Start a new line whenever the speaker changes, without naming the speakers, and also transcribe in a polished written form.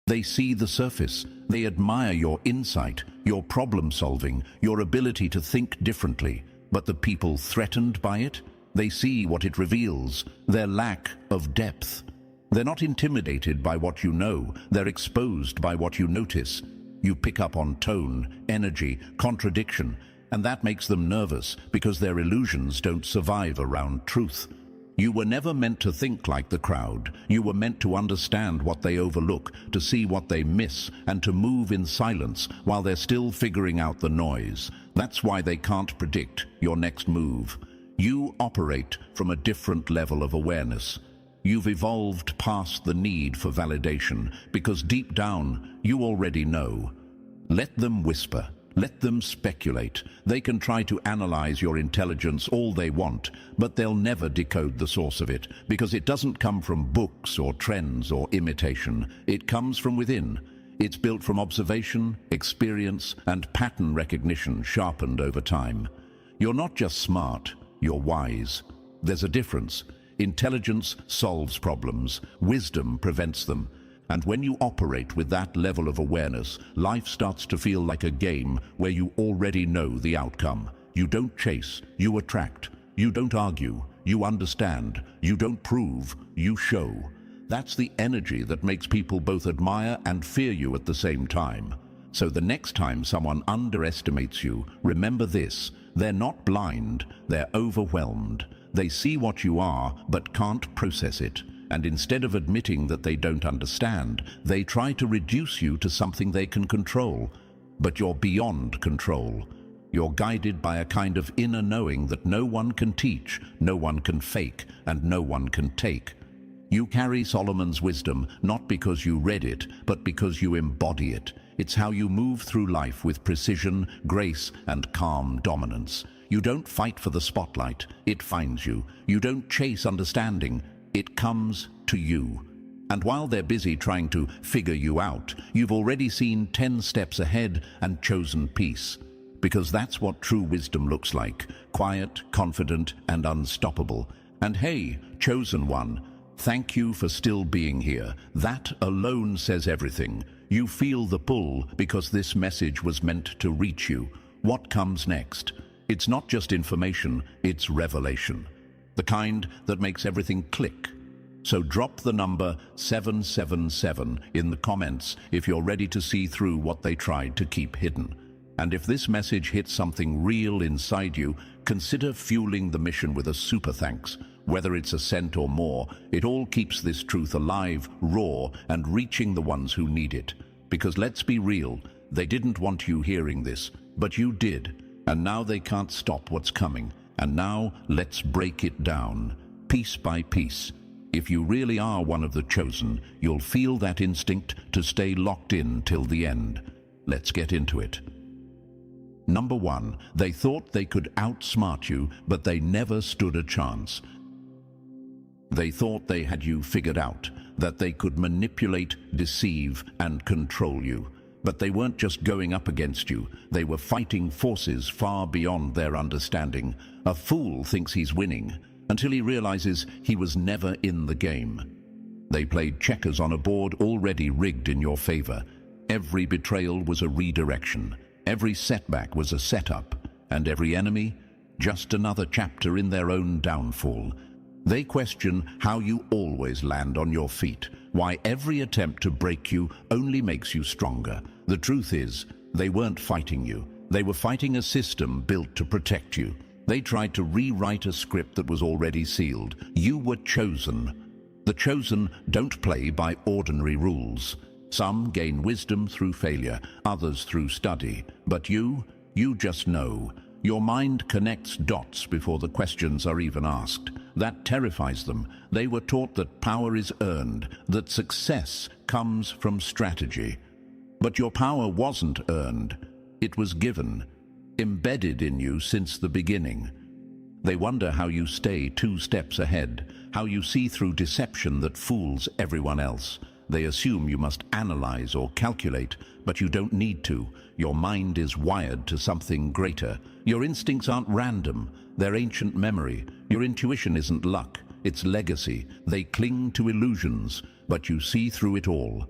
They see the surface. They admire your insight, your problem solving, your ability to think differently. But the people threatened by it, they see what it reveals, their lack of depth. They're not intimidated by what you know, they're exposed by what you notice. You pick up on tone, energy, contradiction, and that makes them nervous because their illusions don't survive around truth. You were never meant to think like the crowd. You were meant to understand what they overlook, to see what they miss, and to move in silence while they're still figuring out the noise. That's why they can't predict your next move. You operate from a different level of awareness. You've evolved past the need for validation because deep down you already know. Let them whisper. Let them speculate. They can try to analyze your intelligence all they want, but they'll never decode the source of it because it doesn't come from books or trends or imitation. It comes from within. It's built from observation, experience, and pattern recognition sharpened over time. You're not just smart, you're wise. There's a difference. Intelligence solves problems. Wisdom prevents them. And when you operate with that level of awareness, life starts to feel like a game where you already know the outcome. You don't chase, you attract. You don't argue, you understand. You don't prove, you show. That's the energy that makes people both admire and fear you at the same time. So the next time someone underestimates you, remember this: they're not blind, they're overwhelmed. They see what you are, but can't process it. And instead of admitting that they don't understand, they try to reduce you to something they can control. But you're beyond control. You're guided by a kind of inner knowing that no one can teach, no one can fake, and no one can take. You carry Solomon's wisdom not because you read it, but because you embody it. It's how you move through life with precision, grace, and calm dominance. You don't fight for the spotlight, it finds you. You don't chase understanding, it comes to you. And while they're busy trying to figure you out, you've already seen 10 steps ahead and chosen peace. Because that's what true wisdom looks like: quiet, confident, and unstoppable. And hey, chosen one, thank you for still being here. That alone says everything. You feel the pull because this message was meant to reach you. What comes next? It's not just information, it's revelation. The kind that makes everything click. So drop the number 777 in the comments if you're ready to see through what they tried to keep hidden. And if this message hits something real inside you, consider fueling the mission with a super thanks. Whether it's a cent or more, it all keeps this truth alive, raw, and reaching the ones who need it. Because let's be real, they didn't want you hearing this, but you did. And now they can't stop what's coming. And now, let's break it down, piece by piece. If you really are one of the chosen, you'll feel that instinct to stay locked in till the end. Let's get into it. Number 1, they thought they could outsmart you, but they never stood a chance. They thought they had you figured out, that they could manipulate, deceive, and control you. But they weren't just going up against you, they were fighting forces far beyond their understanding. A fool thinks he's winning, until he realizes he was never in the game. They played checkers on a board already rigged in your favor. Every betrayal was a redirection, every setback was a setup, and every enemy, just another chapter in their own downfall. They question how you always land on your feet, why every attempt to break you only makes you stronger. The truth is, they weren't fighting you. They were fighting a system built to protect you. They tried to rewrite a script that was already sealed. You were chosen. The chosen don't play by ordinary rules. Some gain wisdom through failure, others through study. But you just know. Your mind connects dots before the questions are even asked. That terrifies them. They were taught that power is earned, that success comes from strategy. But your power wasn't earned. It was given, embedded in you since the beginning. They wonder how you stay 2 steps ahead, how you see through deception that fools everyone else. They assume you must analyze or calculate, but you don't need to. Your mind is wired to something greater. Your instincts aren't random, they're ancient memory. Your intuition isn't luck, it's legacy. They cling to illusions, but you see through it all.